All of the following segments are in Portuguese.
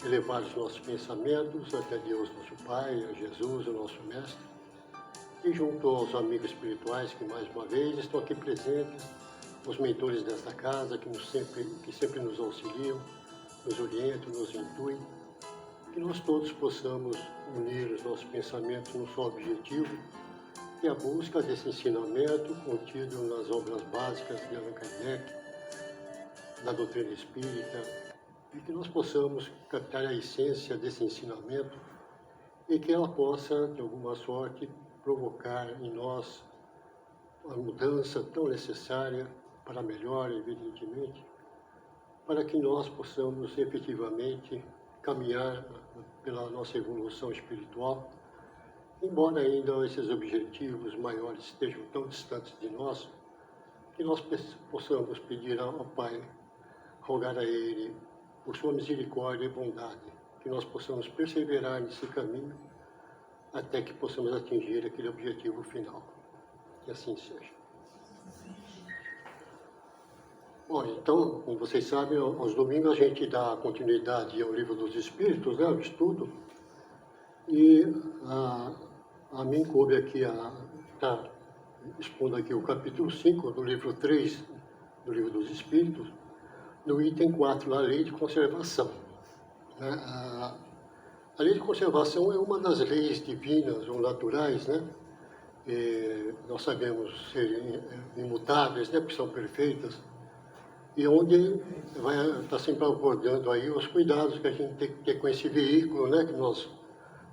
elevar os nossos pensamentos até Deus, nosso Pai, a Jesus, o nosso Mestre, e junto aos amigos espirituais que mais uma vez estão aqui presentes, os mentores desta casa que sempre nos auxiliam, nos orientam, nos intuem, que nós todos possamos unir os nossos pensamentos num só objetivo, que é a busca desse ensinamento contido nas obras básicas de Allan Kardec, da doutrina espírita, e que nós possamos captar a essência desse ensinamento e que ela possa, de alguma sorte, provocar em nós a mudança tão necessária para melhor, evidentemente, para que nós possamos efetivamente caminhar pela nossa evolução espiritual, embora ainda esses objetivos maiores estejam tão distantes de nós, que nós possamos pedir ao Pai, rogar a Ele, por sua misericórdia e bondade, que nós possamos perseverar nesse caminho até que possamos atingir aquele objetivo final. Que assim seja. Bom, então, como vocês sabem, aos domingos a gente dá continuidade ao Livro dos Espíritos, né, ao estudo, e a mim coube aqui estar expondo aqui o capítulo 5 do livro 3 do Livro dos Espíritos, no item 4, a lei de conservação. A lei de conservação é uma das leis divinas ou naturais, né? Nós sabemos ser imutáveis, né? Porque são perfeitas, e onde vai estar sempre abordando aí os cuidados que a gente tem que ter com esse veículo, né? Que nós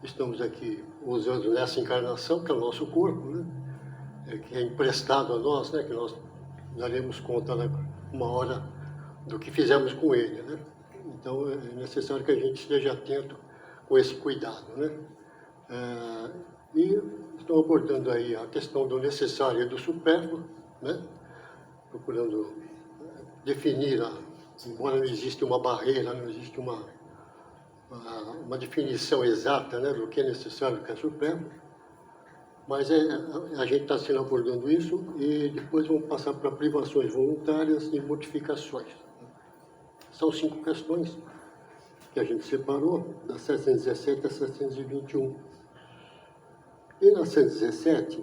estamos aqui usando nessa encarnação, que é o nosso corpo, né? Que é emprestado a nós, né? Que nós daremos conta, né, uma hora do que fizemos com ele, né? Então é necessário que a gente esteja atento com esse cuidado, né? E estou abordando aí a questão do necessário e do supérfluo, né? Procurando definir, embora não exista uma barreira, não existe uma definição exata, né, do que é necessário e do que é supérfluo, mas a gente está sendo abordando isso e depois vamos passar para privações voluntárias e modificações. São 5 questões que a gente separou, das 717 a 721. E na 117,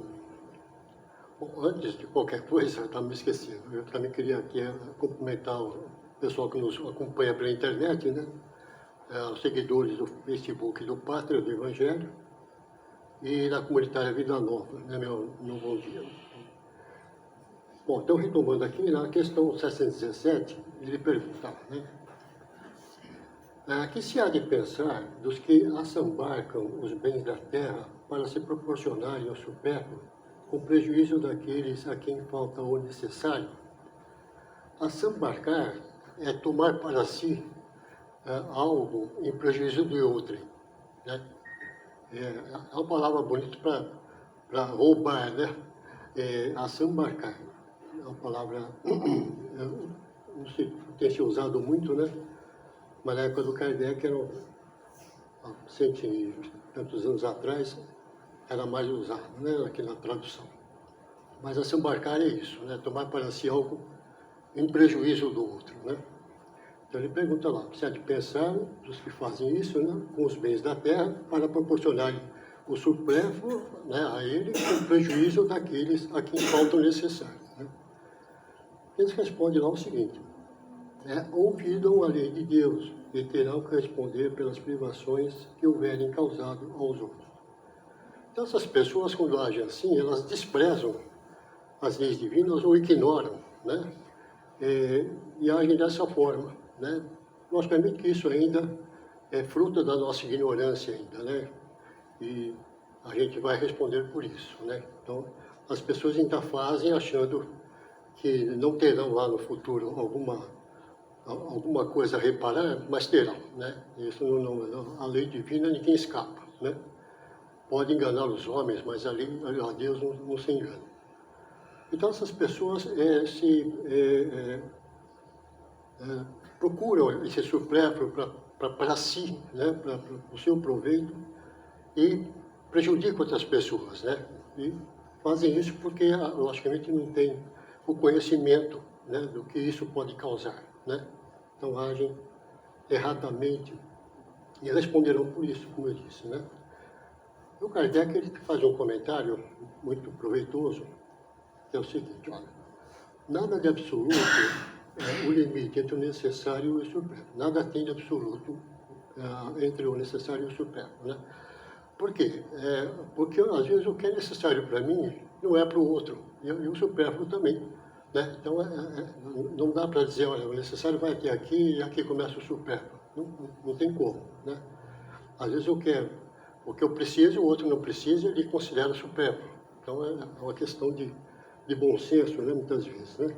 bom, antes de qualquer coisa, eu estava me esquecendo, eu também queria aqui cumprimentar o pessoal que nos acompanha pela internet, né? Os seguidores do Facebook do Pátria do Evangelho e da comunitária Vida Nova, né? Meu bom dia. Bom, então retomando aqui, na questão 717, ele pergunta, né? Que se há de pensar dos que assambarcam os bens da terra para se proporcionarem ao supérfluo, com prejuízo daqueles a quem falta o necessário? Assambarcar é tomar para si algo em prejuízo de outrem, né? É uma palavra bonita para roubar, né? Assambarcar é uma palavra, não sei, tem se usado muito, né? Mas na época do Kardec, há 100 e tantos anos atrás, era mais usado, né, aqui na tradução. Mas assambarcar é isso, né, tomar para si algo em prejuízo do outro, né. Então ele pergunta lá, se há de pensar dos que fazem isso, né, com os bens da terra, para proporcionarem o supérfluo, né, a ele, com prejuízo daqueles a quem falta o necessário, né. Eles respondem lá o seguinte: ouvidam a lei de Deus e terão que responder pelas privações que houverem causado aos outros. Então, essas pessoas, quando agem assim, elas desprezam as leis divinas ou ignoram, né? E agem dessa forma, né? Logicamente que isso ainda é fruto da nossa ignorância ainda, né? E a gente vai responder por isso, né? Então, as pessoas ainda fazem achando que não terão lá no futuro alguma coisa a reparar, mas terão, né? Isso não, a lei divina ninguém escapa, né? Pode enganar os homens, mas a Deus não se engana. Então essas pessoas procuram esse supérfluo para si, né? Para o seu proveito, e prejudicam outras pessoas, né? E fazem isso porque, logicamente, não tem o conhecimento, né, do que isso pode causar, né? Então agem erradamente e responderão por isso, como eu disse, né? O Kardec ele faz um comentário muito proveitoso, que é o seguinte, olha, nada de absoluto é o limite entre o necessário e o supérfluo. Nada tem de absoluto entre o necessário e o supérfluo, né? Por quê? Porque às vezes o que é necessário para mim não é para o outro, e o supérfluo também. Né? Então, não dá para dizer, olha, o necessário vai até aqui e aqui começa o supérfluo. Não tem como. Né? Às vezes o que eu preciso, o outro não precisa, ele considera supérfluo. Então, é uma questão de bom senso, né, muitas vezes. Né?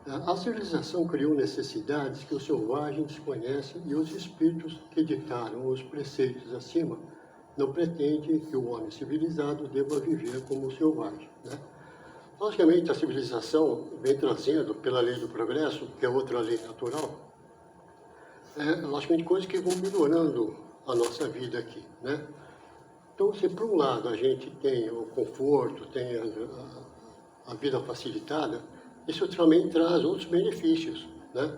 A civilização criou necessidades que os selvagens desconhecem e os espíritos que ditaram os preceitos acima não pretendem que o homem civilizado deva viver como selvagem. Né? Logicamente, a civilização vem trazendo, pela lei do progresso, que é outra lei natural, logicamente, coisas que vão melhorando a nossa vida aqui. Né? Então, se por um lado a gente tem o conforto, tem a vida facilitada, isso também traz outros benefícios. Né?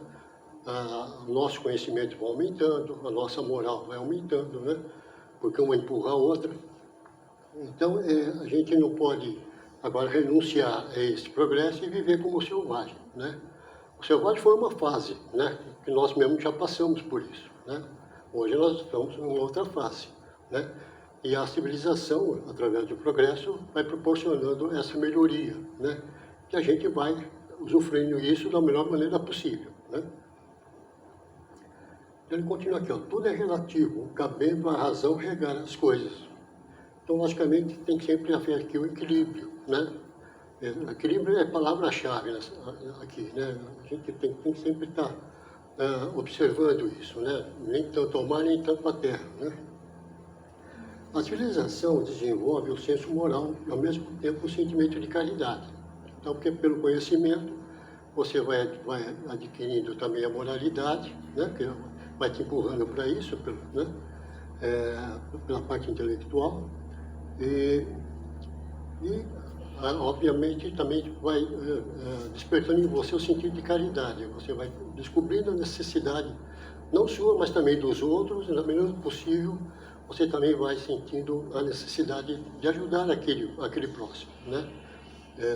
O nosso conhecimento vai aumentando, a nossa moral vai aumentando, né? Porque uma empurra a outra. Então, a gente não pode agora renunciar a esse progresso e viver como selvagem. Né? O selvagem foi uma fase, né? Que nós mesmos já passamos por isso. Né? Hoje nós estamos em uma outra fase. Né? E a civilização, através do progresso, vai proporcionando essa melhoria, né? Que a gente vai usufruindo isso da melhor maneira possível. Né? Ele continua aqui, ó, tudo é relativo, cabendo à razão regar as coisas. Então, logicamente, tem que sempre haver aqui o equilíbrio. Né? Equilíbrio é a palavra-chave aqui. Né? A gente tem que sempre estar observando isso. Né? Nem tanto ao mar, nem tanto à terra. Né? A civilização desenvolve o senso moral e, ao mesmo tempo, o sentimento de caridade. Então, porque pelo conhecimento, você vai adquirindo também a moralidade, né? Que vai te empurrando para isso, né? Pela parte intelectual. E obviamente, também vai despertando em você o sentido de caridade. Você vai descobrindo a necessidade, não sua, mas também dos outros, e na medida do possível, você também vai sentindo a necessidade de ajudar aquele próximo. Né?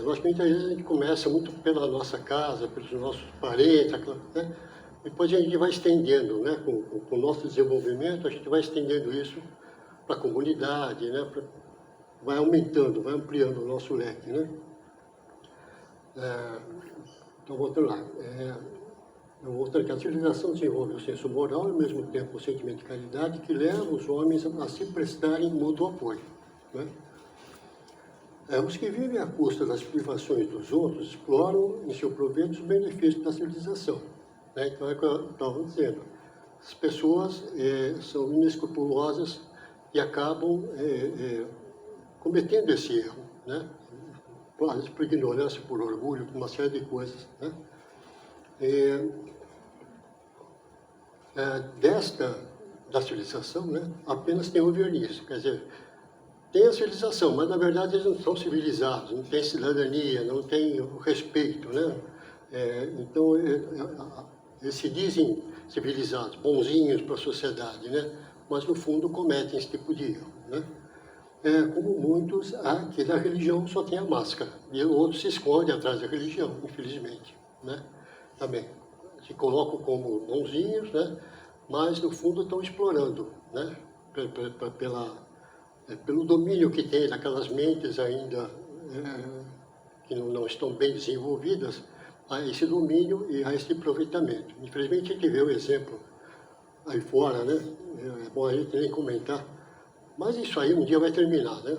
Logicamente, às vezes a gente começa muito pela nossa casa, pelos nossos parentes, né? Depois a gente vai estendendo, né? Com o nosso desenvolvimento, a gente vai estendendo isso para a comunidade, né? Vai aumentando, vai ampliando o nosso leque. Né? Então, voltando lá. Voltando aqui, a civilização desenvolve o senso moral e, ao mesmo tempo, o sentimento de caridade que leva os homens a se prestarem mútuo apoio. Né? Os que vivem à custa das privações dos outros exploram em seu proveito os benefícios da civilização. Né? Então, é o que eu estava dizendo. As pessoas são inescrupulosas e acabam cometendo esse erro. Né? Às vezes por ignorância, por orgulho, por uma série de coisas. Né? Da civilização, né? Apenas tem o verniz. Quer dizer, tem a civilização, mas na verdade eles não são civilizados, não têm cidadania, não têm o respeito, né? Então, eles se dizem civilizados, bonzinhos para a sociedade, né? Mas no fundo cometem esse tipo de erro, né? Como muitos aqui da religião só tem a máscara, e outros se escondem atrás da religião, infelizmente, né? Também se colocam como bonzinhos, né? Mas no fundo estão explorando, né? Pelo domínio que tem daquelas mentes ainda que não estão bem desenvolvidas, a esse domínio e a esse aproveitamento. Infelizmente, a gente vê o exemplo aí fora, né? É bom a gente nem comentar, mas isso aí um dia vai terminar, né?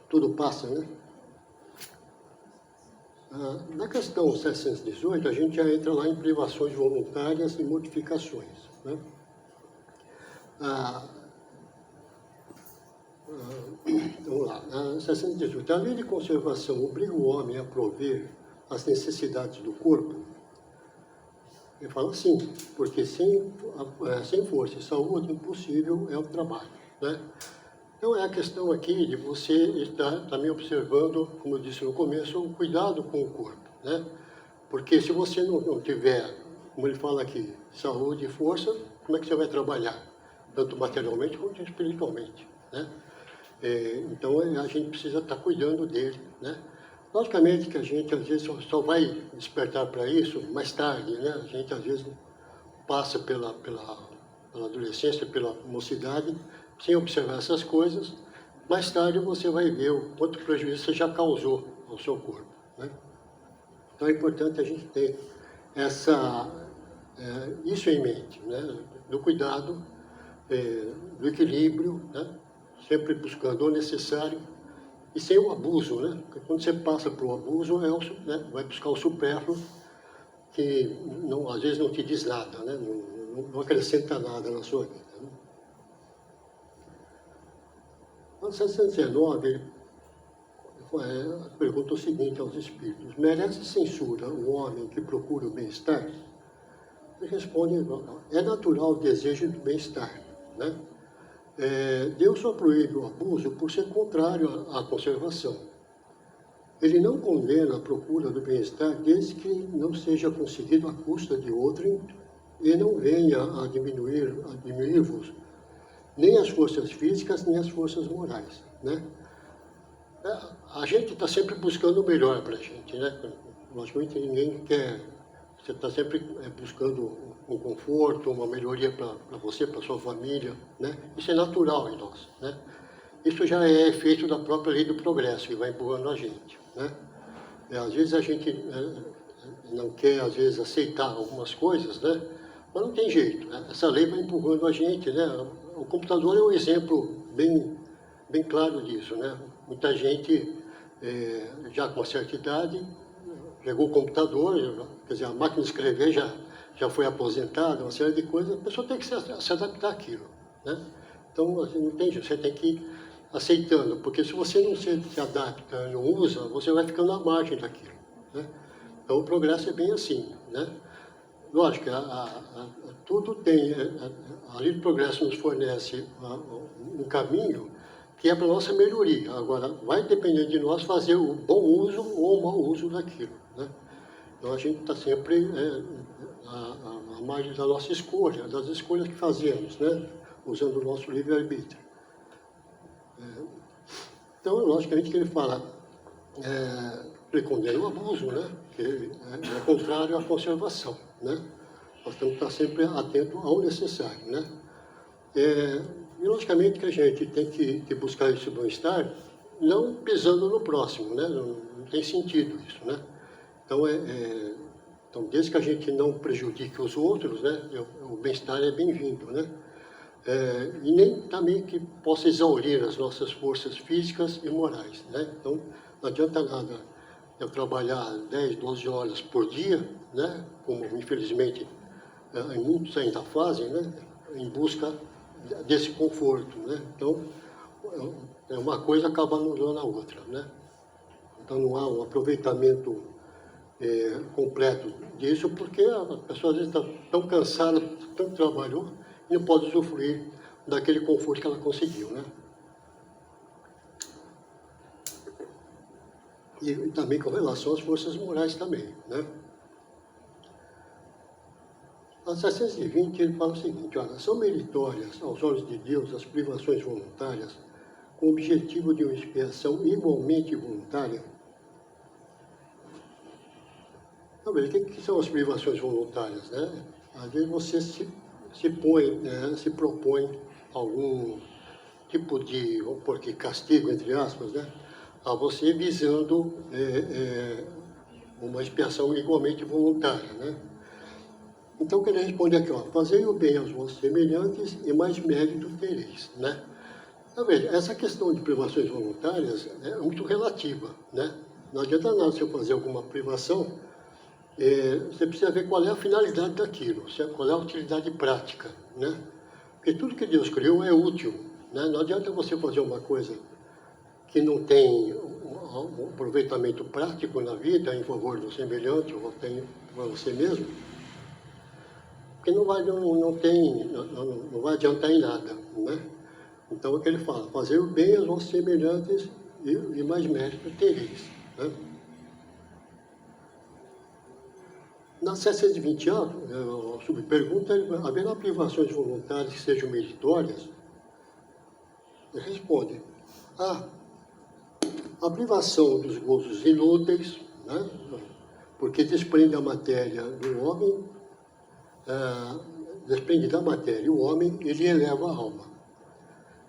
Tudo passa, né? Na questão 718, a gente já entra lá em privações voluntárias e modificações. Né? Vamos lá. 718. A lei de conservação obriga o homem a prover as necessidades do corpo? Ele fala sim, porque sem força e saúde, impossível é o trabalho. Né? Então, é a questão aqui de você estar também observando, como eu disse no começo, o cuidado com o corpo. Né? Porque se você não tiver como ele fala aqui, saúde e força, como é que você vai trabalhar? Tanto materialmente quanto espiritualmente, né? Então a gente precisa estar cuidando dele, né? Logicamente que a gente às vezes só vai despertar para isso mais tarde, né? A gente às vezes passa pela adolescência, pela mocidade, sem observar essas coisas. Mais tarde você vai ver o quanto prejuízo você já causou ao seu corpo, né? Então é importante a gente ter isso em mente, né? Do cuidado, do equilíbrio, né? Sempre buscando o necessário e sem o abuso, né? Porque quando você passa para o abuso, né? Vai buscar o supérfluo, que não, às vezes não te diz nada, né? Não acrescenta nada na sua vida, né? No 719, ele pergunta o seguinte aos espíritos: merece censura o homem que procura o bem-estar? Ele responde: é natural o desejo do bem-estar, né? Deus só proíbe o abuso por ser contrário à conservação. Ele não condena a procura do bem-estar desde que não seja conseguido à custa de outrem e não venha a diminuir-vos nem as forças físicas, nem as forças morais, né? A gente está sempre buscando o melhor para a gente, né? Logicamente ninguém quer. Você está sempre buscando um conforto, uma melhoria para você, para sua família, né? Isso é natural em nós, né? Isso já é efeito da própria lei do progresso, que vai empurrando a gente, né? Às vezes a gente não quer, às vezes, aceitar algumas coisas, né? Mas não tem jeito, né? Essa lei vai empurrando a gente, né? O computador é um exemplo bem claro disso, né? Muita gente, já com uma certa idade, pegou o computador, quer dizer, a máquina de escrever já foi aposentada, uma série de coisas, a pessoa tem que se adaptar àquilo, né? Então, assim, não tem jeito, você tem que ir aceitando, porque se você não se adapta, não usa, você vai ficando à margem daquilo, né? Então, o progresso é bem assim, né? Lógico, tudo tem, a lei do progresso nos fornece um caminho que é para a nossa melhoria. Agora, vai depender de nós fazer o bom uso ou o mau uso daquilo, né? Então, a gente está sempre à margem da nossa escolha, das escolhas que fazemos, né? Usando o nosso livre-arbítrio. Então, logicamente que ele fala, ele condena o abuso, né? Que é contrário à conservação, né? Nós temos que estar sempre atentos ao necessário, né? E logicamente que a gente tem que buscar esse bem-estar não pisando no próximo, né? Não tem sentido isso, né? Então, então, desde que a gente não prejudique os outros, né? O bem-estar é bem-vindo, né? E nem também que possa exaurir as nossas forças físicas e morais, né? Então, não adianta nada eu trabalhar 10, 12 horas por dia, né? Como infelizmente muitos ainda fazem, né? Em busca desse conforto, né? Então, uma coisa acaba anulando a outra, né? Então, não há um aproveitamento completo disso, porque a pessoa às vezes está tão cansada, tanto trabalhou, e não pode usufruir daquele conforto que ela conseguiu, né? E também com relação às forças morais também, né? A 720 ele fala o seguinte: olha, são meritórias aos olhos de Deus as privações voluntárias com o objetivo de uma expiação igualmente voluntária. Então, o que são as privações voluntárias, né? Às vezes você se propõe algum tipo de, vamos pôr aqui, castigo, entre aspas, né? A você visando uma expiação igualmente voluntária, né? Então, que ele responde aqui, ó: fazei o bem aos vossos semelhantes e mais mérito tereis, né? Então, veja, essa questão de privações voluntárias é muito relativa, né? Não adianta nada você fazer alguma privação, você precisa ver qual é a finalidade daquilo, qual é a utilidade prática, né? Porque tudo que Deus criou é útil, né? Não adianta você fazer uma coisa que não tem um aproveitamento prático na vida em favor do semelhante ou até para você mesmo, porque não vai adiantar em nada, né? Então, é o que ele fala: fazer o bem aos vossos semelhantes e mais mérito tereis, né? Na 720A, a subpergunta, haverá privações voluntárias que sejam meritórias? Ele responde, a privação dos gozos inúteis, né, porque desprende a matéria do homem, desprende da matéria o homem e lhe eleva a alma.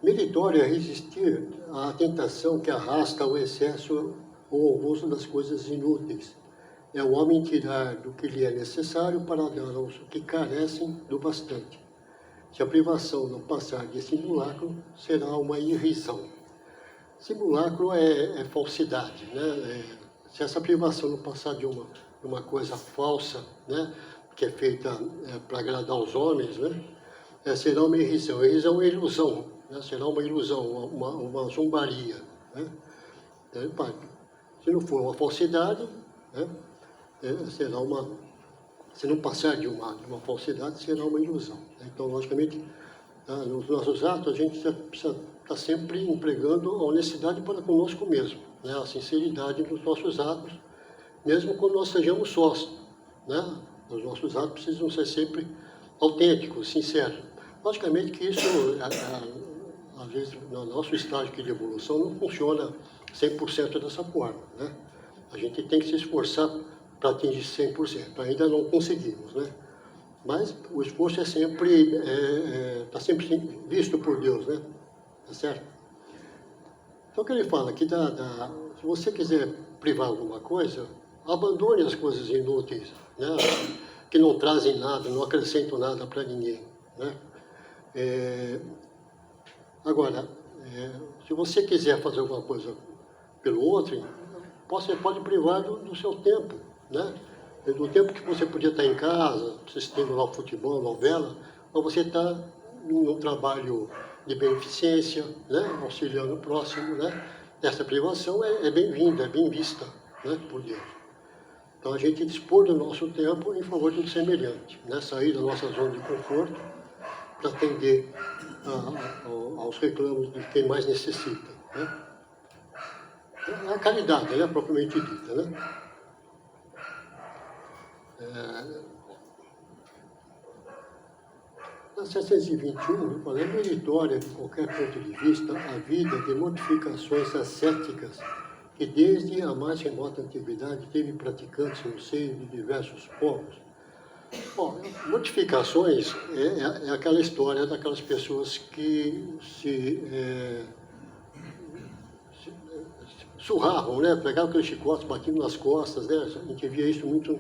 Meritório é resistir à tentação que arrasta ao excesso ou ao gozo das coisas inúteis. É o homem tirar do que lhe é necessário para dar aos que carecem do bastante. Se a privação não passar de simulacro, será uma irrisão. Simulacro é falsidade, né? Se essa privação não passar de uma coisa falsa, né? Que é feita para agradar os homens, né? Será uma irrisão. Irrisão é uma ilusão, né? Será uma ilusão, uma zombaria, né? Se não for uma falsidade, né? Será se não passar de uma falsidade, será uma ilusão. Então, logicamente, nos nossos atos, a gente precisa estar sempre empregando a honestidade para conosco mesmo, né? A sinceridade nos nossos atos, mesmo quando nós sejamos sós, né? Os nossos atos precisam ser sempre autênticos, sinceros. Logicamente que isso, às vezes, no nosso estágio de evolução, não funciona 100% dessa forma, né? A gente tem que se esforçar para atingir 100%. Ainda não conseguimos, né? Mas o esforço é sempre, está sempre visto por Deus, né? Tá certo? Então, o que ele fala aqui, se você quiser privar alguma coisa, abandone as coisas inúteis, né? Que não trazem nada, não acrescentam nada para ninguém, né? Agora, se você quiser fazer alguma coisa pelo outro, você pode privar do seu tempo, né? Do tempo que você podia estar em casa, assistindo lá o futebol, novela, mas você está num trabalho de beneficência, né? Auxiliando o próximo, né? Essa privação é bem-vinda, é bem vista, né? Por Deus. Então, a gente dispor do nosso tempo em favor do semelhante, né? Sair da nossa zona de conforto para atender aos reclamos de quem mais necessita, né? É a caridade, né? Propriamente dita, né? Na 721, é meritória, de qualquer ponto de vista, a vida de modificações ascéticas que desde a mais remota antiguidade teve praticantes no seio de diversos povos. Bom, modificações é aquela história daquelas pessoas que se surravam, né? Pegavam aqueles chicotes, batiam nas costas, né? A gente via isso muito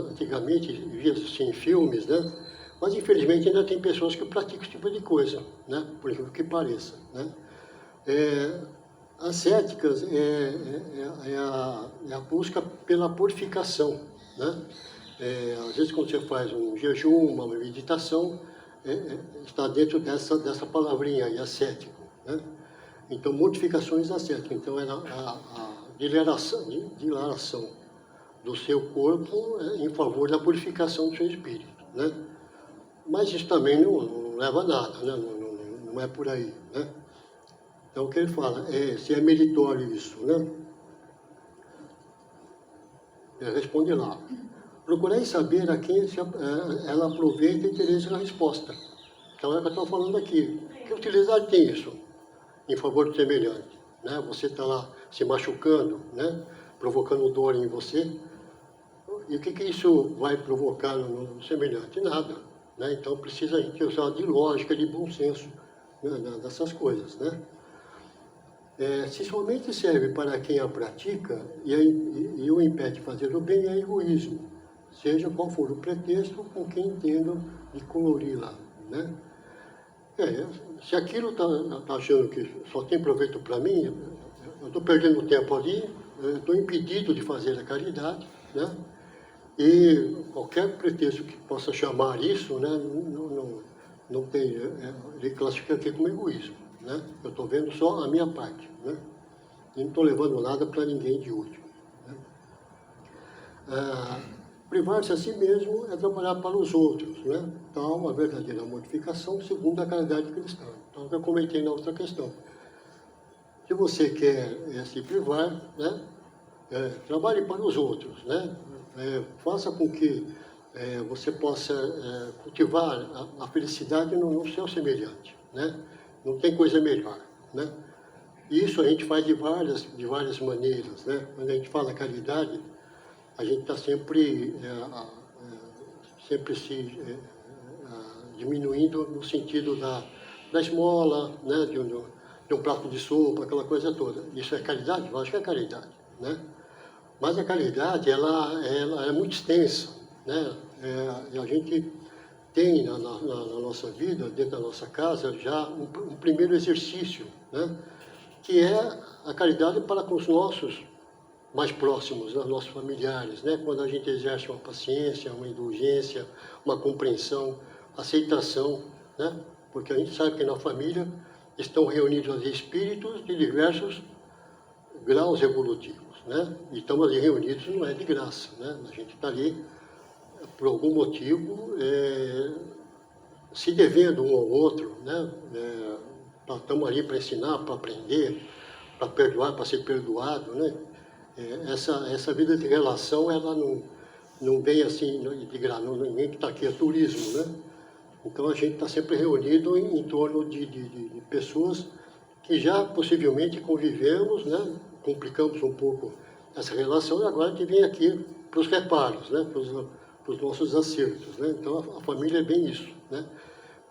antigamente, via assim, em filmes, né? Mas, infelizmente, ainda tem pessoas que praticam esse tipo de coisa, né? Por exemplo, que pareça, né? Ascéticas é a busca pela purificação, né? Às vezes, quando você faz um jejum, uma meditação, está dentro dessa palavrinha aí, ascético, né? Então, modificações ascéticas. Então, é a dilatação do seu corpo em favor da purificação do seu espírito, né? Mas isso também não leva a nada, né? Não é por aí, né? Então, o que ele fala se é meritório isso, né? Ele responde lá. Procurei saber a quem ela aproveita e tereis a resposta. Então, é o que eu estou falando aqui. Que utilidade tem isso em favor do semelhante, né? Você está lá se machucando, né? Provocando dor em você. E o que isso vai provocar no semelhante? Nada, né? Então, precisa a gente usar de lógica, de bom senso, né? Dessas coisas, né? Se somente serve para quem a pratica e o impede de fazer o bem, é egoísmo, seja qual for o pretexto com quem entendam de colorir lá, né? Se aquilo está achando que só tem proveito para mim, eu estou perdendo tempo ali, eu estou impedido de fazer a caridade, né? E qualquer pretexto que possa chamar isso, né, não tem, ele classifica aqui como egoísmo, né? Eu estou vendo só a minha parte, né? E não estou levando nada para ninguém de útil, né? Privar-se a si mesmo é trabalhar para os outros, né? Então, a verdadeira modificação segundo a caridade cristã. Então, eu comentei na outra questão. Se você quer se privar, né, trabalhe para os outros, né? faça com que você possa cultivar a felicidade no seu semelhante, né? Não tem coisa melhor, né? Isso a gente faz de várias maneiras, né? Quando a gente fala caridade, a gente está sempre se diminuindo no sentido da esmola, né? De um prato de sopa, aquela coisa toda. Isso é caridade? Eu acho que é caridade, né? Mas a caridade, ela é muito extensa, né? E a gente tem na nossa vida, dentro da nossa casa, já um primeiro exercício, né? Que é a caridade para com os nossos mais próximos, né? Nossos familiares, né? Quando a gente exerce uma paciência, uma indulgência, uma compreensão, aceitação, né? Porque a gente sabe que na família estão reunidos espíritos de diversos graus evolutivos, né? E estamos ali reunidos não é de graça, né? A gente está ali por algum motivo se devendo um ao outro, né? Estamos ali para ensinar, para aprender, para perdoar, para ser perdoado, né? Essa vida de relação, ela não vem assim de graça, ninguém que está aqui é turismo, né? Então a gente está sempre reunido em torno de pessoas que já possivelmente convivemos, né? Complicamos um pouco essa relação e agora a gente vem aqui para os reparos, né? Para os nossos acertos, né? Então a família é bem isso, né?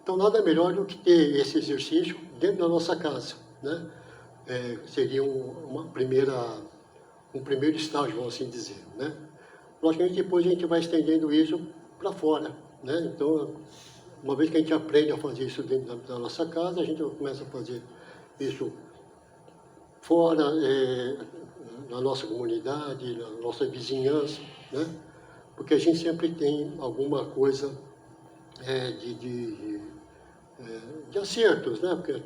Então nada melhor do que ter esse exercício dentro da nossa casa, né? Seria um primeiro estágio, vamos assim dizer, né? Logicamente depois a gente vai estendendo isso para fora, né? Então, uma vez que a gente aprende a fazer isso dentro da nossa casa, a gente começa a fazer isso fora, na nossa comunidade, na nossa vizinhança, né? Porque a gente sempre tem alguma coisa de acertos, né? Porque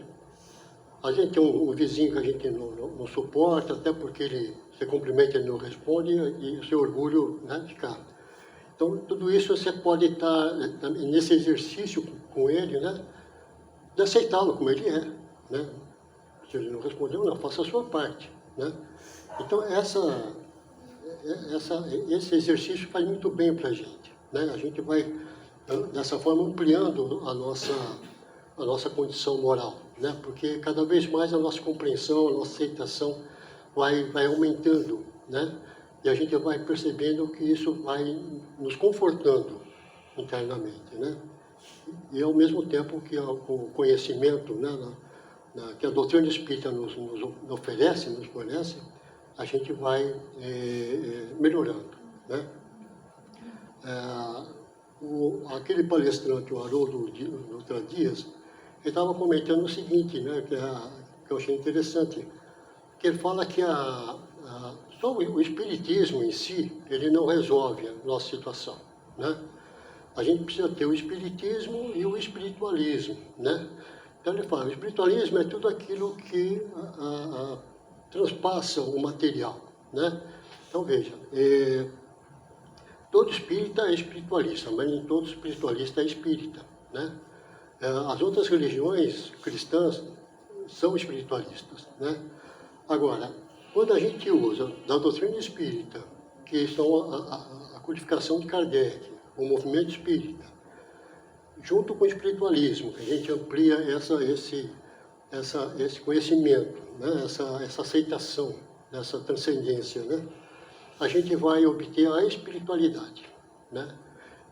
a gente tem um vizinho que a gente não suporta, até porque você cumprimenta, ele não responde, e o seu orgulho, né, fica. Então, tudo isso você pode estar nesse exercício com ele, né, de aceitá-lo como ele é, né? Se ele não respondeu, não, faça a sua parte, né? Então, esse exercício faz muito bem para a gente, né? A gente vai, dessa forma, ampliando a nossa condição moral, né? Porque cada vez mais a nossa compreensão, a nossa aceitação vai aumentando, né? E a gente vai percebendo que isso vai nos confortando internamente, né? E ao mesmo tempo que o conhecimento, né, que a doutrina espírita nos fornece, a gente vai melhorando, né? Aquele palestrante, o Haroldo Dutra Dias, ele estava comentando o seguinte, né, que eu achei interessante, que ele fala que só o espiritismo em si, ele não resolve a nossa situação, né? A gente precisa ter o espiritismo e o espiritualismo, né? Então ele fala, o espiritualismo é tudo aquilo que transpassa o material, né? Então veja, todo espírita é espiritualista, mas nem todo espiritualista é espírita, né? As outras religiões cristãs são espiritualistas, né? Agora, quando a gente usa da doutrina espírita, que são a codificação de Kardec, o movimento espírita, junto com o espiritualismo, que a gente amplia esse conhecimento, né? essa aceitação dessa transcendência, né? A gente vai obter a espiritualidade, né?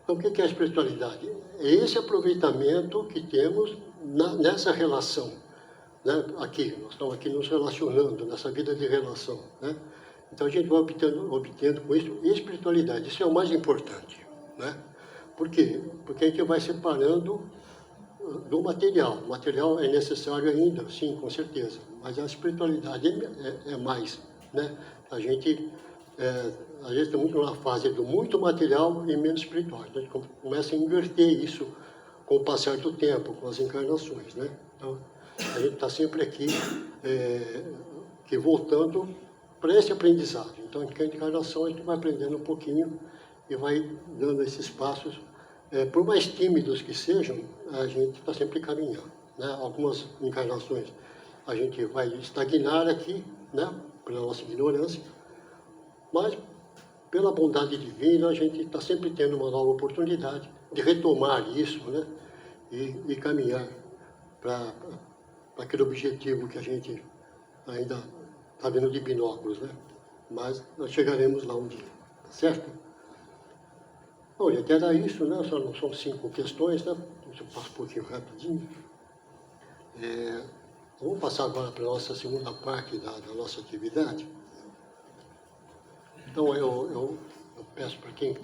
Então, o que é a espiritualidade? É esse aproveitamento que temos nessa relação, né? Aqui, nós estamos aqui nos relacionando, nessa vida de relação, né? Então, a gente vai obtendo com isso espiritualidade. Isso é o mais importante, né? Por quê? Porque a gente vai separando do material. O material é necessário ainda, sim, com certeza, mas a espiritualidade é mais, né? A gente está muito na fase do muito material e menos espiritual. Então, a gente começa a inverter isso com o passar do tempo, com as encarnações, né? Então, a gente está sempre aqui, voltando para esse aprendizado. Então, em cada encarnação, a gente vai aprendendo um pouquinho e vai dando esses passos. Por mais tímidos que sejam, a gente está sempre caminhando, né? Algumas encarnações a gente vai estagnar aqui, né? Pela nossa ignorância, mas pela bondade divina, a gente está sempre tendo uma nova oportunidade de retomar isso, né? E caminhar para aquele objetivo que a gente ainda está vendo de binóculos, né? Mas nós chegaremos lá um dia, tá certo? Bom, gente, era isso, né? São 5 questões, né? Deixa eu passar um pouquinho rapidinho. Vamos passar agora para a nossa segunda parte da nossa atividade. Então, eu peço para quem